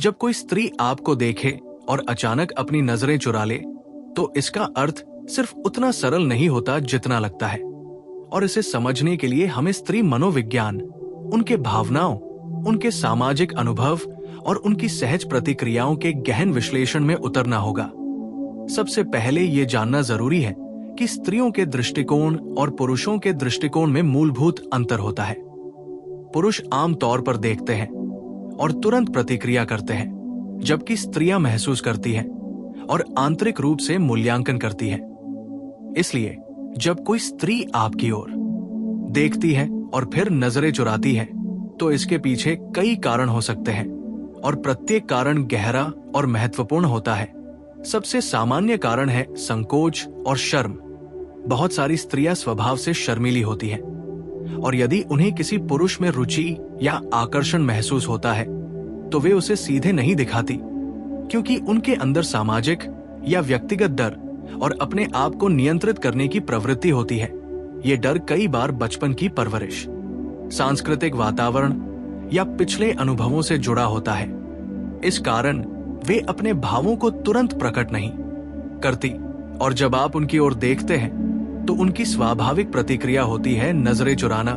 जब कोई स्त्री आपको देखे और अचानक अपनी नजरें चुरा ले, तो इसका अर्थ सिर्फ उतना सरल नहीं होता जितना लगता है। और इसे समझने के लिए हमें स्त्री मनोविज्ञान, उनके भावनाओं, उनके सामाजिक अनुभव और उनकी सहज प्रतिक्रियाओं के गहन विश्लेषण में उतरना होगा। सबसे पहले ये जानना जरूरी है कि स्त्रियों के दृष्टिकोण और पुरुषों के दृष्टिकोण में मूलभूत अंतर होता है। पुरुष आम तौर पर देखते हैं और तुरंत प्रतिक्रिया करते हैं, जबकि स्त्रियां महसूस करती हैं और आंतरिक रूप से मूल्यांकन करती हैं। इसलिए जब कोई स्त्री आपकी ओर देखती है और फिर नजरें चुराती है, तो इसके पीछे कई कारण हो सकते हैं और प्रत्येक कारण गहरा और महत्वपूर्ण होता है। सबसे सामान्य कारण है संकोच और शर्म। बहुत सारी स्त्रियां स्वभाव से शर्मीली होती हैं, और यदि उन्हें किसी पुरुष में रुचि या आकर्षण महसूस होता है, तो वे उसे सीधे नहीं दिखाती, क्योंकि उनके अंदर सामाजिक या व्यक्तिगत डर और अपने आप को नियंत्रित करने की प्रवृत्ति होती है। ये डर कई बार बचपन की परवरिश, सांस्कृतिक वातावरण या पिछले अनुभवों से जुड़ा होता है। इस कारण वे अपने भावों को तुरंत प्रकट नहीं करती, और जब आप उनकी ओर देखते हैं तो उनकी स्वाभाविक प्रतिक्रिया होती है नजरें चुराना।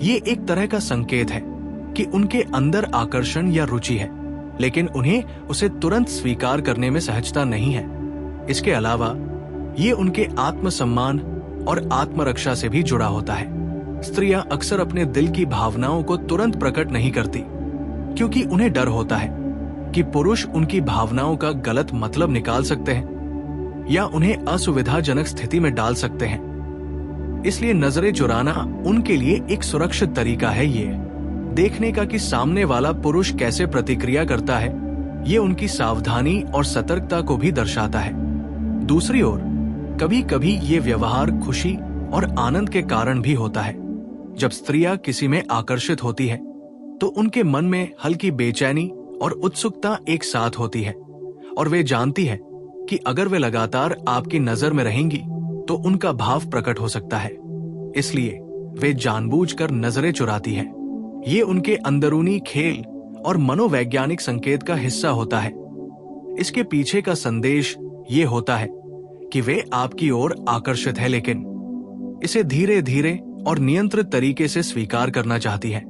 ये एक तरह का संकेत है कि उनके अंदर आकर्षण या रुचि है, लेकिन उन्हें उसे तुरंत स्वीकार करने में सहजता नहीं है। इसके अलावा ये उनके आत्मसम्मान और आत्मरक्षा से भी जुड़ा होता है। स्त्रियां अक्सर अपने दिल की भावनाओं को तुरंत प्रकट नहीं करती, क्योंकि उन्हें डर होता है कि पुरुष उनकी भावनाओं का गलत मतलब निकाल सकते हैं या उन्हें असुविधाजनक स्थिति में डाल सकते हैं। इसलिए नजरें चुराना उनके लिए एक सुरक्षित तरीका है। ये देखने का कि सामने वाला पुरुष कैसे प्रतिक्रिया करता है, ये उनकी सावधानी और सतर्कता को भी दर्शाता है। दूसरी ओर कभी कभी ये व्यवहार खुशी और आनंद के कारण भी होता है। जब स्त्रियां किसी में आकर्षित होती है, तो उनके मन में हल्की बेचैनी और उत्सुकता एक साथ होती है, और वे जानती है कि अगर वे लगातार आपकी नजर में रहेंगी तो उनका भाव प्रकट हो सकता है। इसलिए वे जानबूझकर नजरें चुराती हैं। ये उनके अंदरूनी खेल और मनोवैज्ञानिक संकेत का हिस्सा होता है। इसके पीछे का संदेश ये होता है कि वे आपकी ओर आकर्षित है, लेकिन इसे धीरे धीरे और नियंत्रित तरीके से स्वीकार करना चाहती है।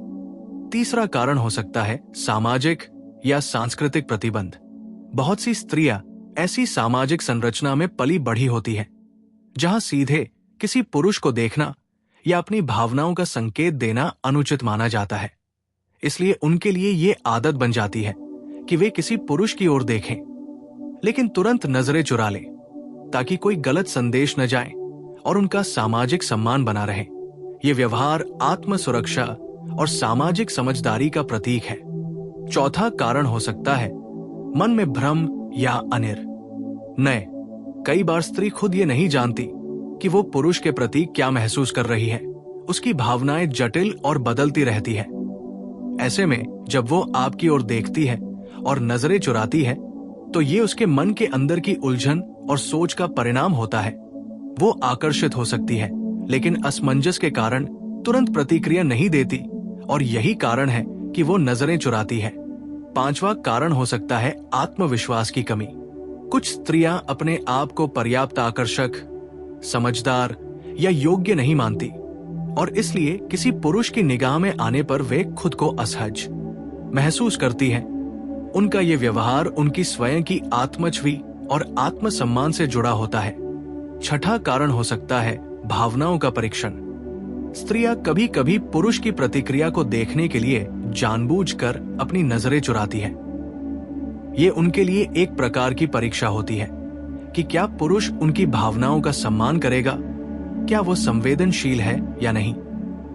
तीसरा कारण हो सकता है सामाजिक या सांस्कृतिक प्रतिबंध। बहुत सी स्त्रियां ऐसी सामाजिक संरचना में पली बढ़ी होती हैं, जहां सीधे किसी पुरुष को देखना या अपनी भावनाओं का संकेत देना अनुचित माना जाता है। इसलिए उनके लिए ये आदत बन जाती है कि वे किसी पुरुष की ओर देखें, लेकिन तुरंत नजरें चुरा लें, ताकि कोई गलत संदेश न जाए और उनका सामाजिक सम्मान बना रहे। ये व्यवहार आत्म सुरक्षा और सामाजिक समझदारी का प्रतीक है। चौथा कारण हो सकता है मन में भ्रम या अनिर्णय। कई बार स्त्री खुद ये नहीं जानती कि वो पुरुष के प्रति क्या महसूस कर रही है। उसकी भावनाएं जटिल और बदलती रहती है। ऐसे में जब वो आपकी ओर देखती है और नजरें चुराती है, तो ये उसके मन के अंदर की उलझन और सोच का परिणाम होता है। वो आकर्षित हो सकती है, लेकिन असमंजस के कारण तुरंत प्रतिक्रिया नहीं देती, और यही कारण है कि वो नजरें चुराती है। पांचवा कारण हो सकता है आत्मविश्वास की कमी। कुछ स्त्रियां अपने आप को पर्याप्त आकर्षक, समझदार या योग्य नहीं मानती, और इसलिए किसी पुरुष की निगाह में आने पर वे खुद को असहज महसूस करती हैं। उनका ये व्यवहार उनकी स्वयं की आत्मछवि और आत्मसम्मान से जुड़ा होता है। छठा कारण हो सकता है भावनाओं का परीक्षण। स्त्रियां कभी कभी पुरुष की प्रतिक्रिया को देखने के लिए जानबूझकर अपनी नजरें चुराती हैं। ये उनके लिए एक प्रकार की परीक्षा होती है कि क्या पुरुष उनकी भावनाओं का सम्मान करेगा, क्या वो संवेदनशील है या नहीं।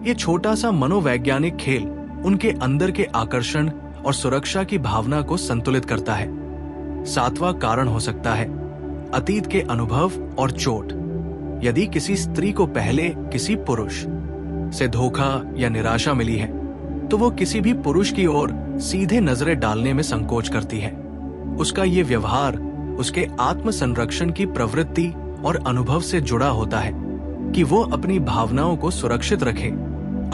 ये छोटा सा मनोवैज्ञानिक खेल उनके अंदर के आकर्षण और सुरक्षा की भावना को संतुलित करता है। सातवां कारण हो सकता है अतीत के अनुभव और चोट। यदि किसी स्त्री को पहले किसी पुरुष से धोखा या निराशा मिली है, तो वो किसी भी पुरुष की ओर सीधे नजरें डालने में संकोच करती है। उसका ये व्यवहार उसके आत्म संरक्षण की प्रवृत्ति और अनुभव से जुड़ा होता है कि वो अपनी भावनाओं को सुरक्षित रखे।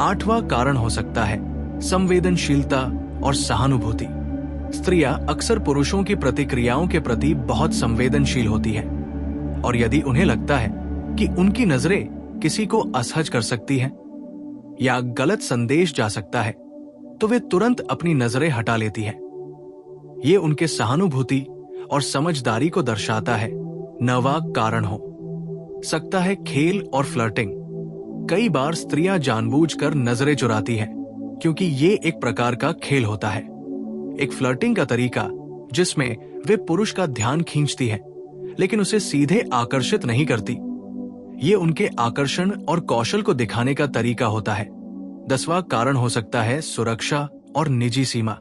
आठवां कारण हो सकता है संवेदनशीलता और सहानुभूति। स्त्रियां अक्सर पुरुषों की प्रतिक्रियाओं के प्रति बहुत संवेदनशील होती है, और यदि उन्हें लगता है कि उनकी नजरें किसी को असहज कर सकती हैं या गलत संदेश जा सकता है, तो वे तुरंत अपनी नजरें हटा लेती हैं। ये उनके सहानुभूति और समझदारी को दर्शाता है, नवा कारण हो सकता है खेल और फ्लर्टिंग। कई बार स्त्रियां जानबूझकर नजरें चुराती हैं, क्योंकि ये एक प्रकार का खेल होता है, एक फ्लर्टिंग का तरीका जिसमें वे पुरुष का ध्यान खींचती है, लेकिन उसे सीधे आकर्षित नहीं करती। ये उनके आकर्षण और कौशल को दिखाने का तरीका होता है। 10वां कारण हो सकता है सुरक्षा और निजी सीमा।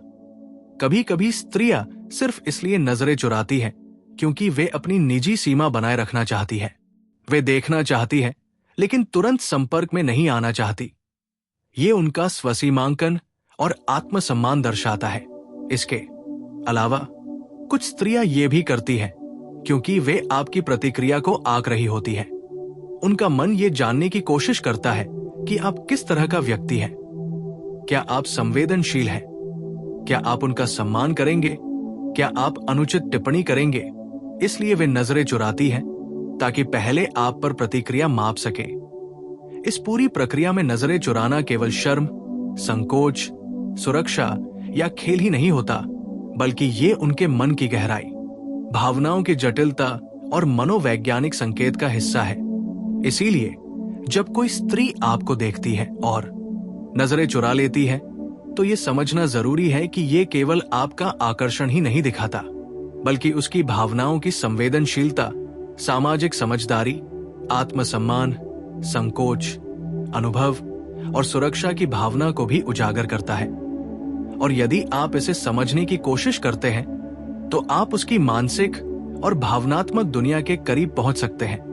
कभी कभी स्त्रियां सिर्फ इसलिए नजरें चुराती हैं क्योंकि वे अपनी निजी सीमा बनाए रखना चाहती हैं। वे देखना चाहती हैं, लेकिन तुरंत संपर्क में नहीं आना चाहती। ये उनका स्वसीमांकन और आत्मसम्मान दर्शाता है। इसके अलावा कुछ स्त्रियां ये भी करती हैं क्योंकि वे आपकी प्रतिक्रिया को आंक रही होती हैं। उनका मन ये जानने की कोशिश करता है कि आप किस तरह का व्यक्ति हैं। क्या आप संवेदनशील हैं? क्या आप उनका सम्मान करेंगे? क्या आप अनुचित टिप्पणी करेंगे? इसलिए वे नजरें चुराती हैं ताकि पहले आप पर प्रतिक्रिया माप सके। इस पूरी प्रक्रिया में नजरें चुराना केवल शर्म, संकोच, सुरक्षा या खेल ही नहीं होता, बल्कि ये उनके मन की गहराई, भावनाओं की जटिलता और मनोवैज्ञानिक संकेत का हिस्सा है। इसीलिए जब कोई स्त्री आपको देखती है और नजरें चुरा लेती है, तो ये समझना जरूरी है कि ये केवल आपका आकर्षण ही नहीं दिखाता, बल्कि उसकी भावनाओं की संवेदनशीलता, सामाजिक समझदारी, आत्मसम्मान, संकोच, अनुभव और सुरक्षा की भावना को भी उजागर करता है। और यदि आप इसे समझने की कोशिश करते हैं, तो आप उसकी मानसिक और भावनात्मक दुनिया के करीब पहुंच सकते हैं।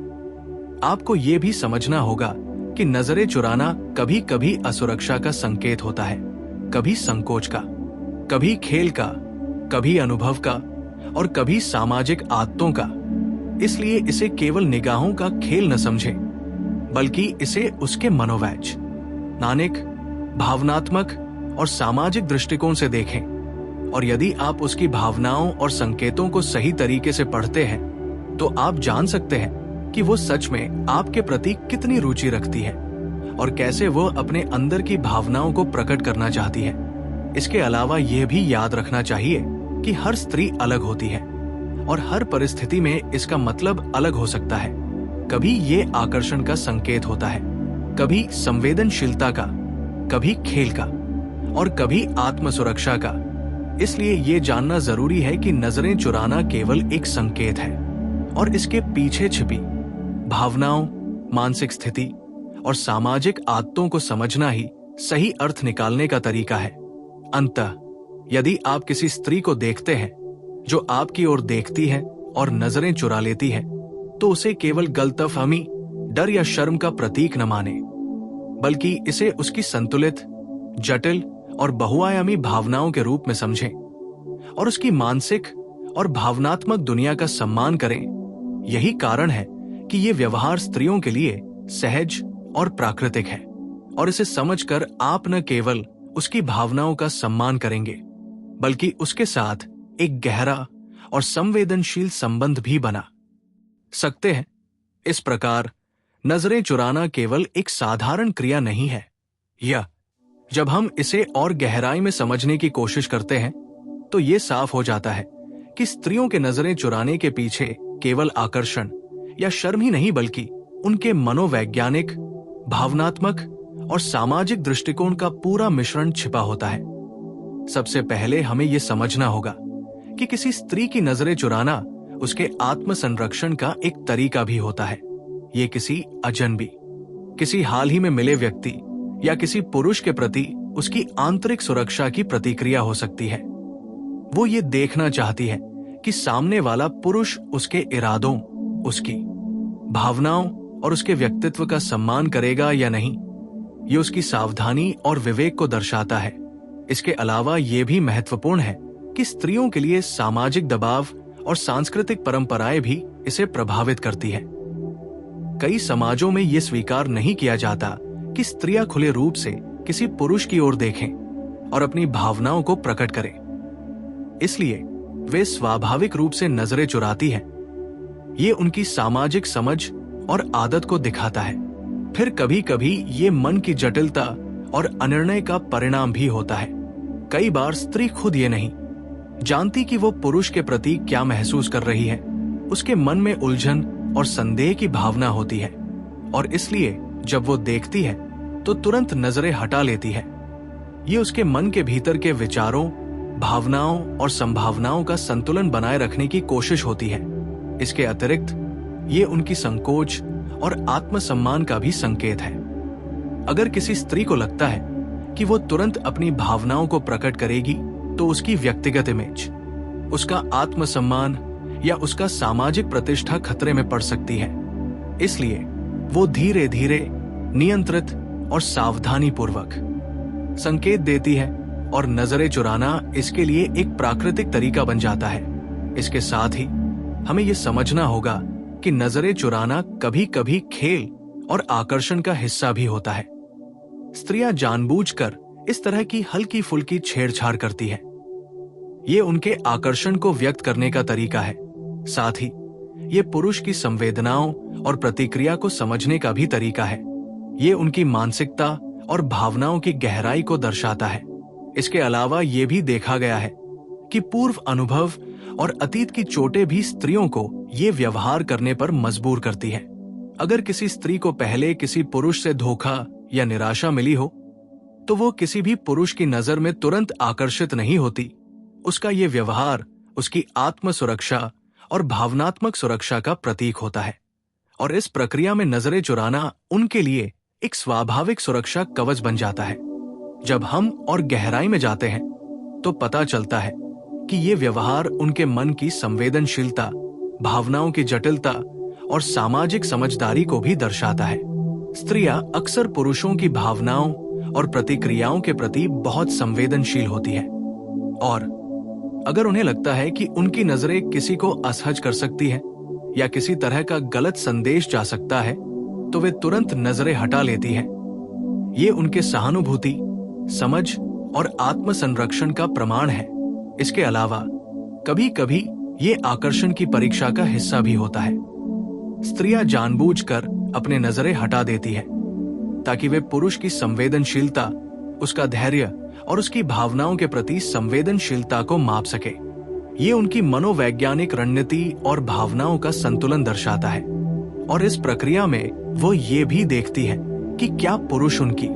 आपको यह भी समझना होगा कि नजरें चुराना कभी कभी असुरक्षा का संकेत होता है, कभी संकोच का, कभी खेल का, कभी अनुभव का और कभी सामाजिक आदतों का। इसलिए इसे केवल निगाहों का खेल न समझें, बल्कि इसे उसके मनोवैज्ञानिक, भावनात्मक और सामाजिक दृष्टिकोण से देखें। और यदि आप उसकी भावनाओं और संकेतों को सही तरीके से पढ़ते हैं, तो आप जान सकते हैं कि वो सच में आपके प्रति कितनी रुचि रखती है और कैसे वो अपने अंदर की भावनाओं को प्रकट करना चाहती है। इसके अलावा यह भी याद रखना चाहिए कि हर स्त्री अलग होती है और हर परिस्थिति में इसका मतलब अलग हो सकता है। कभी ये आकर्षण का संकेत होता है, कभी संवेदनशीलता का, कभी खेल का और कभी आत्म सुरक्षा का। इसलिए ये जानना जरूरी है कि नजरें चुराना केवल एक संकेत है और इसके पीछे छिपी भावनाओं, मानसिक स्थिति और सामाजिक आदतों को समझना ही सही अर्थ निकालने का तरीका है। अंततः यदि आप किसी स्त्री को देखते हैं जो आपकी ओर देखती है और नजरें चुरा लेती है, तो उसे केवल गलतफहमी, डर या शर्म का प्रतीक न माने, बल्कि इसे उसकी संतुलित, जटिल और बहुआयामी भावनाओं के रूप में समझें और उसकी मानसिक और भावनात्मक दुनिया का सम्मान करें। यही कारण है कि ये व्यवहार स्त्रियों के लिए सहज और प्राकृतिक है, और इसे समझकर आप न केवल उसकी भावनाओं का सम्मान करेंगे, बल्कि उसके साथ एक गहरा और संवेदनशील संबंध भी बना सकते हैं। इस प्रकार नजरें चुराना केवल एक साधारण क्रिया नहीं है। यह जब हम इसे और गहराई में समझने की कोशिश करते हैं, तो ये साफ हो जाता है कि स्त्रियों के नजरें चुराने के पीछे केवल आकर्षण या शर्म ही नहीं, बल्कि उनके मनोवैज्ञानिक, भावनात्मक और सामाजिक दृष्टिकोण का पूरा मिश्रण छिपा होता है। सबसे पहले हमें यह समझना होगा कि किसी स्त्री की नजरें चुराना उसके आत्म संरक्षण का एक तरीका भी होता है। ये किसी अजनबी, किसी हाल ही में मिले व्यक्ति या किसी पुरुष के प्रति उसकी आंतरिक सुरक्षा की प्रतिक्रिया हो सकती है। वो ये देखना चाहती है कि सामने वाला पुरुष उसके इरादों, उसकी भावनाओं और उसके व्यक्तित्व का सम्मान करेगा या नहीं। ये उसकी सावधानी और विवेक को दर्शाता है। इसके अलावा ये भी महत्वपूर्ण है कि स्त्रियों के लिए सामाजिक दबाव और सांस्कृतिक परंपराएं भी इसे प्रभावित करती है। कई समाजों में ये स्वीकार नहीं किया जाता कि स्त्रियां खुले रूप से किसी पुरुष की ओर देखें और अपनी भावनाओं को प्रकट करें। इसलिए वे स्वाभाविक रूप से नजरें चुराती है। ये उनकी सामाजिक समझ और आदत को दिखाता है। फिर कभी कभी ये मन की जटिलता और अनिर्णय का परिणाम भी होता है। कई बार स्त्री खुद ये नहीं जानती कि वो पुरुष के प्रति क्या महसूस कर रही है। उसके मन में उलझन और संदेह की भावना होती है और इसलिए जब वो देखती है तो तुरंत नजरें हटा लेती है। ये उसके मन के भीतर के विचारों, भावनाओं और संभावनाओं का संतुलन बनाए रखने की कोशिश होती है। इसके अतिरिक्त ये उनकी संकोच और आत्मसम्मान का भी संकेत है। अगर किसी स्त्री को लगता है कि वो तुरंत अपनी भावनाओं को प्रकट करेगी तो उसकी व्यक्तिगत इमेज, उसका आत्मसम्मान या उसका सामाजिक प्रतिष्ठा खतरे में पड़ सकती है। इसलिए वो धीरे धीरे, नियंत्रित और सावधानी पूर्वक संकेत देती है और नजरें चुराना इसके लिए एक प्राकृतिक तरीका बन जाता है। इसके साथ ही हमें यह समझना होगा कि नजरें चुराना कभी कभी खेल और आकर्षण का हिस्सा भी होता है। स्त्रियां जानबूझकर इस तरह की हल्की फुल्की छेड़छाड़ करती है। ये उनके आकर्षण को व्यक्त करने का तरीका है। साथ ही ये पुरुष की संवेदनाओं और प्रतिक्रिया को समझने का भी तरीका है। ये उनकी मानसिकता और भावनाओं की गहराई को दर्शाता है। इसके अलावा ये भी देखा गया है कि पूर्व अनुभव और अतीत की चोटें भी स्त्रियों को ये व्यवहार करने पर मजबूर करती है। अगर किसी स्त्री को पहले किसी पुरुष से धोखा या निराशा मिली हो तो वो किसी भी पुरुष की नजर में तुरंत आकर्षित नहीं होती। उसका ये व्यवहार उसकी आत्म सुरक्षा और भावनात्मक सुरक्षा का प्रतीक होता है और इस प्रक्रिया में नजरें चुराना उनके लिए एक स्वाभाविक सुरक्षा कवच बन जाता है। जब हम और गहराई में जाते हैं तो पता चलता है कि ये व्यवहार उनके मन की संवेदनशीलता, भावनाओं की जटिलता और सामाजिक समझदारी को भी दर्शाता है। स्त्रियां अक्सर पुरुषों की भावनाओं और प्रतिक्रियाओं के प्रति बहुत संवेदनशील होती है और अगर उन्हें लगता है कि उनकी नजरें किसी को असहज कर सकती है या किसी तरह का गलत संदेश जा सकता है तो वे तुरंत नजरें हटा लेती हैं। ये उनके सहानुभूति, समझ और आत्म संरक्षण का प्रमाण है। इसके अलावा कभी कभी ये आकर्षण की परीक्षा का हिस्सा भी होता है। स्त्रियां जानबूझकर अपने नजरें हटा देती है ताकि वे पुरुष की संवेदनशीलता, उसका धैर्य और उसकी भावनाओं के प्रति संवेदनशीलता को माप सके। ये उनकी मनोवैज्ञानिक रणनीति और भावनाओं का संतुलन दर्शाता है और इस प्रक्रिया में वो ये भी देखती है कि क्या पुरुष उनकी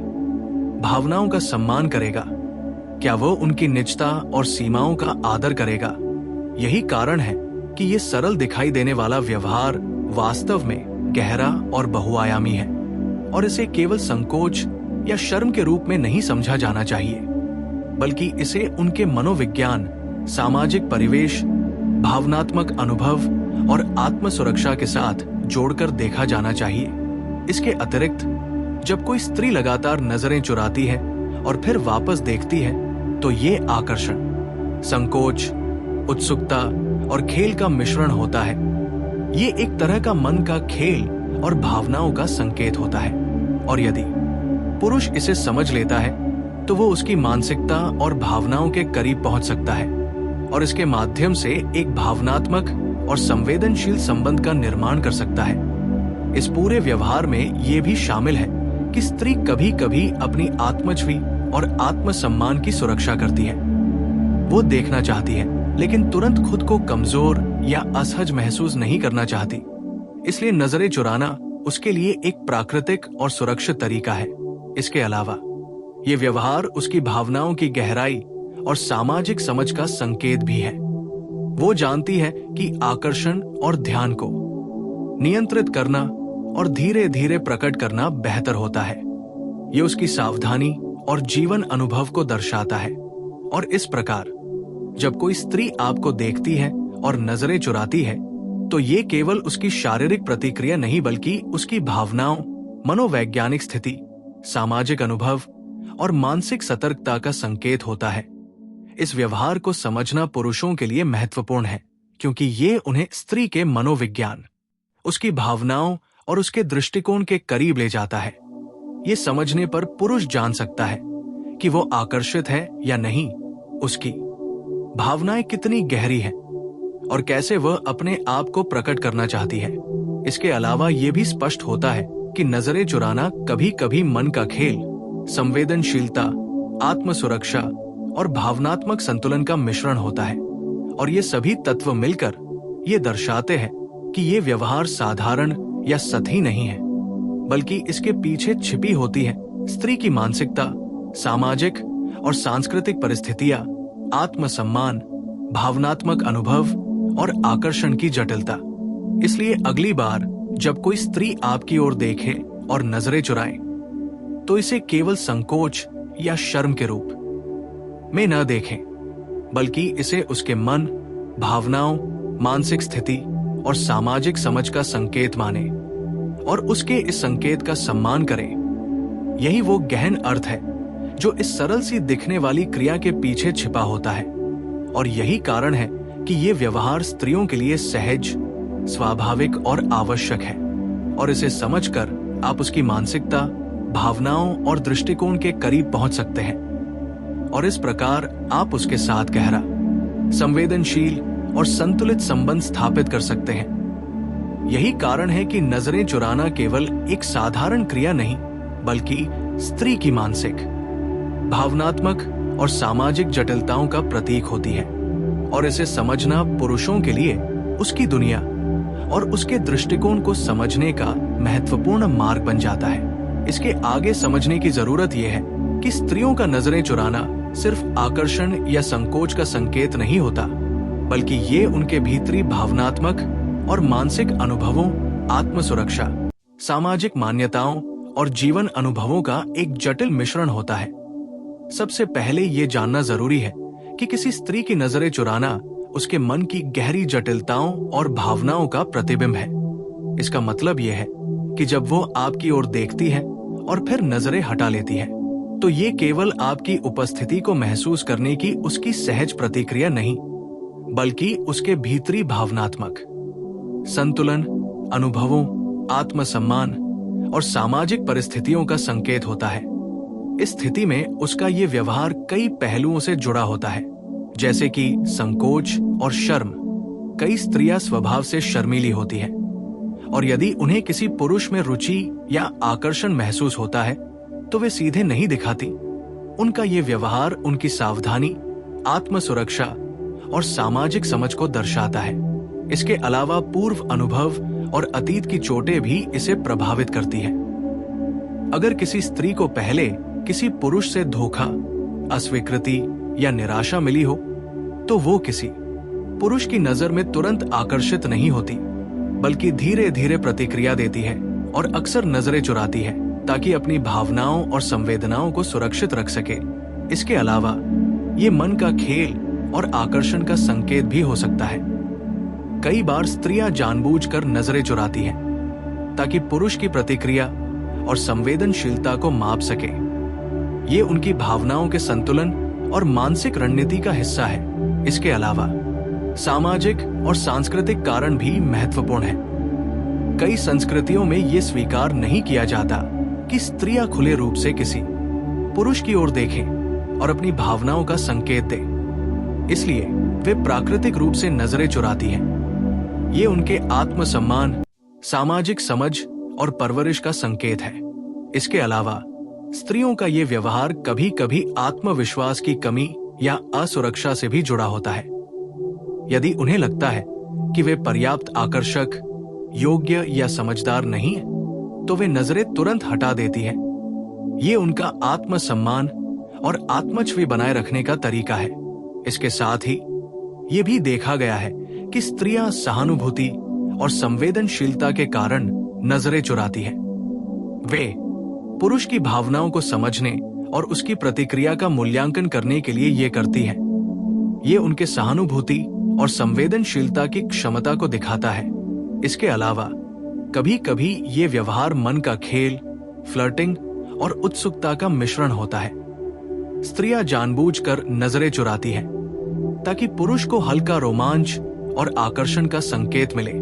भावनाओं का सम्मान करेगा, क्या वो उनकी निजता और सीमाओं का आदर करेगा। यही कारण है कि ये सरल दिखाई देने वाला व्यवहार वास्तव में गहरा और बहुआयामी है और इसे केवल संकोच या शर्म के रूप में नहीं समझा जाना चाहिए, बल्कि इसे उनके मनोविज्ञान, सामाजिक परिवेश, भावनात्मक अनुभव और आत्म सुरक्षा के साथ जोड़कर देखा जाना चाहिए। इसके अतिरिक्त जब कोई स्त्री लगातार नजरें चुराती है और फिर वापस देखती है तो ये आकर्षण, संकोच, उत्सुकता और खेल का मिश्रण होता है। ये एक तरह का मन का खेल और भावनाओं का संकेत होता है और यदि पुरुष इसे समझ लेता है तो वो उसकी मानसिकता और भावनाओं के करीब पहुंच सकता है और इसके माध्यम से एक भावनात्मक और संवेदनशील संबंध का निर्माण कर सकता है। इस पूरे व्यवहार में ये भी शामिल है कि स्त्री कभी कभी अपनी आत्मछवि और आत्मसम्मान की सुरक्षा करती है। वो देखना चाहती है लेकिन तुरंत खुद को कमजोर या असहज महसूस नहीं करना चाहती, इसलिए नजरें चुराना उसके लिए एक प्राकृतिक और सुरक्षित तरीका है। इसके अलावा ये व्यवहार उसकी भावनाओं की गहराई और सामाजिक समझ का संकेत भी है। वो जानती है कि आकर्षण और ध्यान को नियंत्रित करना और धीरे धीरे प्रकट करना बेहतर होता है। ये उसकी सावधानी और जीवन अनुभव को दर्शाता है और इस प्रकार जब कोई स्त्री आपको देखती है और नजरें चुराती है तो ये केवल उसकी शारीरिक प्रतिक्रिया नहीं बल्कि उसकी भावनाओं, मनोवैज्ञानिक स्थिति, सामाजिक अनुभव और मानसिक सतर्कता का संकेत होता है। इस व्यवहार को समझना पुरुषों के लिए महत्वपूर्ण है क्योंकि ये उन्हें स्त्री के मनोविज्ञान, उसकी भावनाओं और उसके दृष्टिकोण के करीब ले जाता है। ये समझने पर पुरुष जान सकता है कि वो आकर्षित है या नहीं, उसकी भावनाएं कितनी गहरी हैं और कैसे वह अपने आप को प्रकट करना चाहती है। इसके अलावा ये भी स्पष्ट होता है कि नजरें चुराना कभी कभी मन का खेल, संवेदनशीलता, आत्म सुरक्षा और भावनात्मक संतुलन का मिश्रण होता है। और ये सभी तत्व मिलकर ये दर्शाते हैं कि ये व्यवहार साधारण या सतही नहीं है, बल्कि इसके पीछे छिपी होती है स्त्री की मानसिकता, सामाजिक और सांस्कृतिक परिस्थितियां, आत्मसम्मान, भावनात्मक अनुभव और आकर्षण की जटिलता। इसलिए अगली बार जब कोई स्त्री आपकी ओर देखे और नजरें चुराए, तो इसे केवल संकोच या शर्म के रूप में न देखें, बल्कि इसे उसके मन, भावनाओं, मानसिक स्थिति और सामाजिक समझ का संकेत माने और उसके इस संकेत का सम्मान करें। यही वो गहन अर्थ है जो इस सरल सी दिखने वाली क्रिया के पीछे छिपा होता है। और यही कारण है कि ये व्यवहार स्त्रियों के लिए सहज, स्वाभाविक और आवश्यक है। और इसे समझकर आप उसकी मानसिकता, भावनाओं और दृष्टिकोण के करीब पहुंच सकते हैं और इस प्रकार आप उसके साथ गहरा, संवेदनशील और संतुलित संबंध स्थापित कर सकते हैं। यही कारण है कि नजरें चुराना केवल एक साधारण क्रिया नहीं, बल्कि स्त्री की मानसिक, भावनात्मक और सामाजिक जटिलताओं का प्रतीक होती है। और इसे समझना पुरुषों के लिए उसकी दुनिया और उसके दृष्टिकोण को समझने का महत्वपूर्ण मार्ग बन जाता है। इसके आगे समझने की जरूरत यह है कि स्त्रियों का नजरें चुराना सिर्फ आकर्षण या संकोच का संकेत नहीं होता, बल्कि ये उनके भीतरी भावनात्मक और मानसिक अनुभवों, आत्म सुरक्षा, सामाजिक मान्यताओं और जीवन अनुभवों का एक जटिल मिश्रण होता है। सबसे पहले ये जानना जरूरी है कि किसी स्त्री की नजरें चुराना उसके मन की गहरी जटिलताओं और भावनाओं का प्रतिबिंब है। इसका मतलब यह है कि जब वो आपकी ओर देखती है और फिर नजरें हटा लेती है, तो ये केवल आपकी उपस्थिति को महसूस करने की उसकी सहज प्रतिक्रिया नहीं, बल्कि उसके भीतरी भावनात्मक संतुलन, अनुभवों, आत्मसम्मान और सामाजिक परिस्थितियों का संकेत होता है। इस स्थिति में उसका ये व्यवहार कई पहलुओं से जुड़ा होता है, जैसे कि संकोच और शर्म। कई स्त्रियां स्वभाव से शर्मीली होती हैं और यदि उन्हें किसी पुरुष में रुचि या आकर्षण महसूस होता है तो वे सीधे नहीं दिखाती। उनका ये व्यवहार उनकी सावधानी, आत्म सुरक्षा और सामाजिक समझ को दर्शाता है। इसके अलावा पूर्व अनुभव और अतीत की चोटें भी इसे प्रभावित करती हैं। अगर किसी स्त्री को पहले किसी पुरुष से धोखा, अस्वीकृति या निराशा मिली हो, तो वो किसी पुरुष की नजर में तुरंत आकर्षित नहीं होती, बल्कि धीरे धीरे प्रतिक्रिया देती है और अक्सर नजरें चुराती है ताकि अपनी भावनाओं और संवेदनाओं को सुरक्षित रख सके। इसके अलावा ये मन का खेल और आकर्षण का संकेत भी हो सकता है। कई बार स्त्रियां जानबूझकर नजरें चुराती हैं ताकि पुरुष की प्रतिक्रिया और संवेदनशीलता को माप सके। ये उनकी भावनाओं के संतुलन और मानसिक रणनीति का हिस्सा है। इसके अलावा सामाजिक और सांस्कृतिक कारण भी महत्वपूर्ण है। कई संस्कृतियों में ये स्वीकार नहीं किया जाता कि स्त्रियां खुले रूप से किसी पुरुष की ओर देखें और अपनी भावनाओं का संकेत दें। इसलिए वे प्राकृतिक रूप से नजरें चुराती हैं। ये उनके आत्मसम्मान, सामाजिक समझ और परवरिश का संकेत है। इसके अलावा स्त्रियों का ये व्यवहार कभी कभी आत्मविश्वास की कमी या असुरक्षा से भी जुड़ा होता है। यदि उन्हें लगता है कि वे पर्याप्त आकर्षक, योग्य या समझदार नहीं है, तो वे नजरें तुरंत हटा देती हैं। ये उनका आत्मसम्मान और आत्मछवि बनाए रखने का तरीका है। इसके साथ ही ये भी देखा गया है कि स्त्रियां सहानुभूति और संवेदनशीलता के कारण नजरें चुराती हैं। वे पुरुष की भावनाओं को समझने और उसकी प्रतिक्रिया का मूल्यांकन करने के लिए ये करती हैं। ये उनके सहानुभूति और संवेदनशीलता की क्षमता को दिखाता है। इसके अलावा कभी कभी ये व्यवहार मन का खेल, फ्लर्टिंग और उत्सुकता का मिश्रण होता है। स्त्रियां जानबूझकर नजरें चुराती हैं ताकि पुरुष को हल्का रोमांच और आकर्षण का संकेत मिले,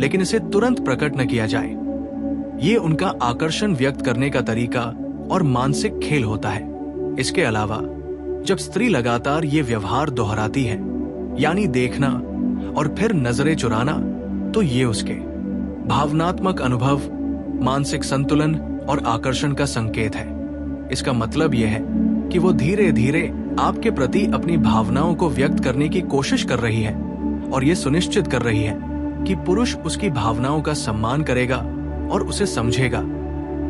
लेकिन इसे तुरंत प्रकट न किया जाए। ये उनका आकर्षण व्यक्त करने का तरीका और मानसिक खेल होता है। इसके अलावा जब स्त्री लगातार ये व्यवहार दोहराती है, यानी देखना और फिर नजरें चुराना, तो ये उसके भावनात्मक अनुभव, मानसिक संतुलन और आकर्षण का संकेत है। इसका मतलब यह है कि वो धीरे धीरे आपके प्रति अपनी भावनाओं को व्यक्त करने की कोशिश कर रही है और ये सुनिश्चित कर रही है कि पुरुष उसकी भावनाओं का सम्मान करेगा और उसे समझेगा।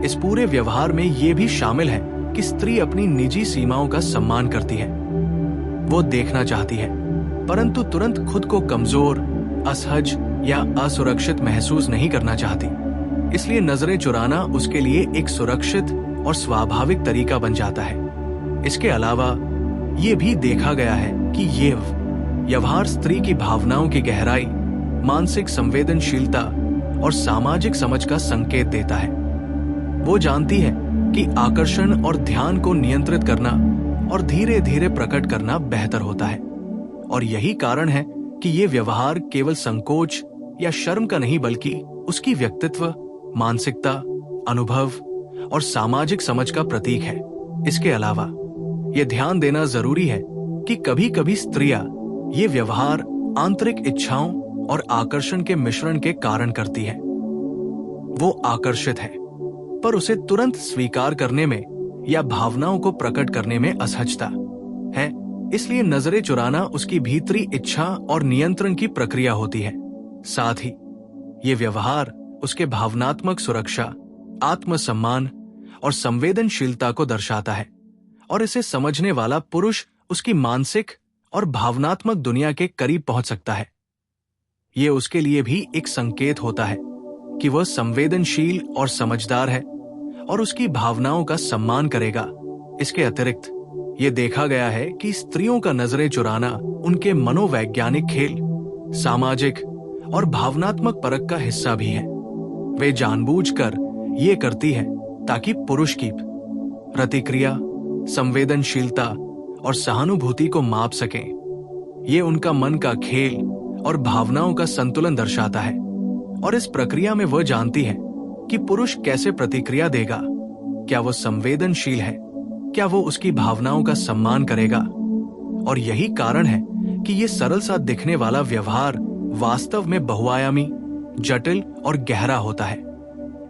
इस पूरे व्यवहार में ये भी शामिल है कि स्त्री अपनी निजी सीमाओं का सम्मान करती है। वो देखना चाहती है, परंतु तुरंत खुद को कमजोर, असहज या असुरक्षित महसूस नहीं करना चाहती। इसलिए नजरें चुराना उसके लिए एक सुरक्षित और स्वाभाविक तरीका बन जाता है। इसके अलावा ये भी देखा गया है कि ये व्यवहार स्त्री की भावनाओं की गहराई, मानसिक संवेदनशीलता और सामाजिक समझ का संकेत देता है। वो जानती है कि आकर्षण और ध्यान को नियंत्रित करना और धीरे धीरे प्रकट करना बेहतर होता है। और यही कारण है कि ये व्यवहार केवल संकोच या शर्म का नहीं, बल्कि उसकी व्यक्तित्व, मानसिकता, अनुभव और सामाजिक समझ का प्रतीक है। इसके अलावा ये ध्यान देना जरूरी है कि कभी कभी स्त्रियां ये व्यवहार आंतरिक इच्छाओं और आकर्षण के मिश्रण के कारण करती है। वो आकर्षित है, पर उसे तुरंत स्वीकार करने में या भावनाओं को प्रकट करने में असहजता है। इसलिए नजरें चुराना उसकी भीतरी इच्छा और नियंत्रण की प्रक्रिया होती है। साथ ही ये व्यवहार उसके भावनात्मक सुरक्षा, आत्मसम्मान और संवेदनशीलता को दर्शाता है और इसे समझने वाला पुरुष उसकी मानसिक और भावनात्मक दुनिया के करीब पहुंच सकता है। ये उसके लिए भी एक संकेत होता है कि वह संवेदनशील और समझदार है और उसकी भावनाओं का सम्मान करेगा। इसके अतिरिक्त ये देखा गया है कि स्त्रियों का नजरें चुराना उनके मनोवैज्ञानिक खेल, सामाजिक और भावनात्मक परख का हिस्सा भी है। वे जानबूझकर ये करती है ताकि पुरुष की प्रतिक्रिया, संवेदनशीलता और सहानुभूति को माप सकें। ये उनका मन का खेल और भावनाओं का संतुलन दर्शाता है और इस प्रक्रिया में वह जानती है कि पुरुष कैसे प्रतिक्रिया देगा। क्या वो संवेदनशील है? क्या वो उसकी भावनाओं का सम्मान करेगा? और यही कारण है कि ये सरल सा दिखने वाला व्यवहार वास्तव में बहुआयामी, जटिल और गहरा होता है।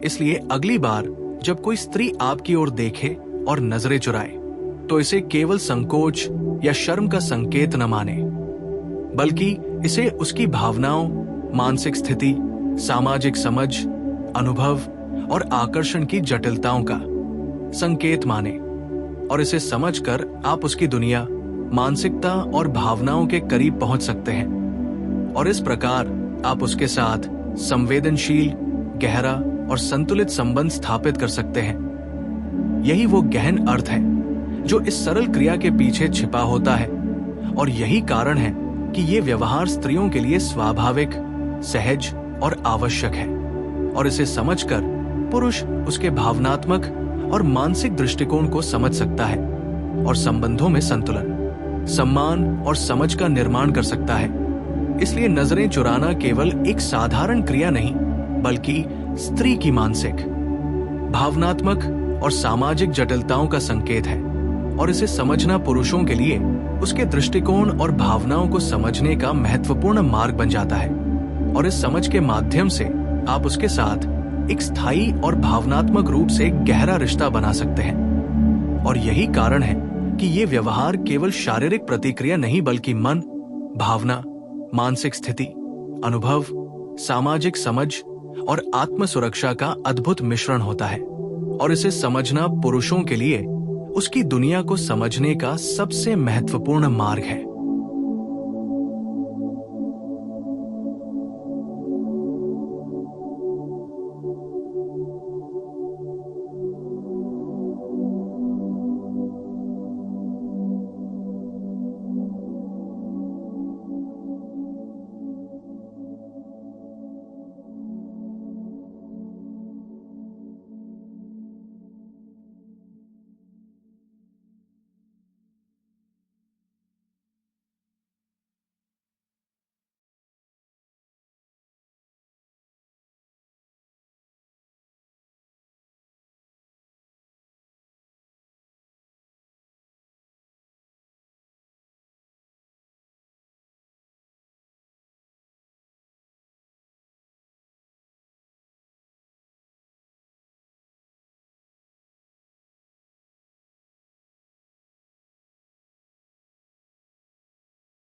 इसलिए अगली बार जब कोई स्त्री आपकी ओर देखे और नजरें चुराए, तो इसे केवल संकोच या शर्म का संकेत न माने, बल्कि इसे उसकी भावनाओं, मानसिक स्थिति, सामाजिक समझ, अनुभव और आकर्षण की जटिलताओं का संकेत माने और इसे समझकर आप उसकी दुनिया, मानसिकता और भावनाओं के करीब पहुंच सकते हैं और इस प्रकार आप उसके साथ संवेदनशील, गहरा और संतुलित संबंध स्थापित कर सकते हैं। यही वो गहन अर्थ है जो इस सरल क्रिया के पीछे छिपा होता है और यही कारण है कि ये व्यवहार स्त्रियों के लिए स्वाभाविक, सहज और आवश्यक है और इसे समझकर पुरुष उसके भावनात्मक और मानसिक दृष्टिकोण को समझ सकता है और संबंधों में संतुलन, सम्मान और समझ का निर्माण कर सकता है। इसलिए नजरें चुराना केवल एक साधारण क्रिया नहीं, बल्कि स्त्री की मानसिक, भावनात्मक और सामाजिक जटिलताओं का संकेत है और इसे समझना पुरुषों के लिए उसके दृष्टिकोण और भावनाओं को समझने का महत्वपूर्ण मार्ग बन जाता है और इस समझ के माध्यम से आप उसके साथ एक स्थायी और भावनात्मक रूप से गहरा रिश्ता बना सकते हैं। और यही कारण है कि ये व्यवहार केवल शारीरिक प्रतिक्रिया नहीं, बल्कि मन, भावना, मानसिक स्थिति, अनुभव, सामाजिक समझ और आत्म सुरक्षा का अद्भुत मिश्रण होता है और इसे समझना पुरुषों के लिए उसकी दुनिया को समझने का सबसे महत्वपूर्ण मार्ग है।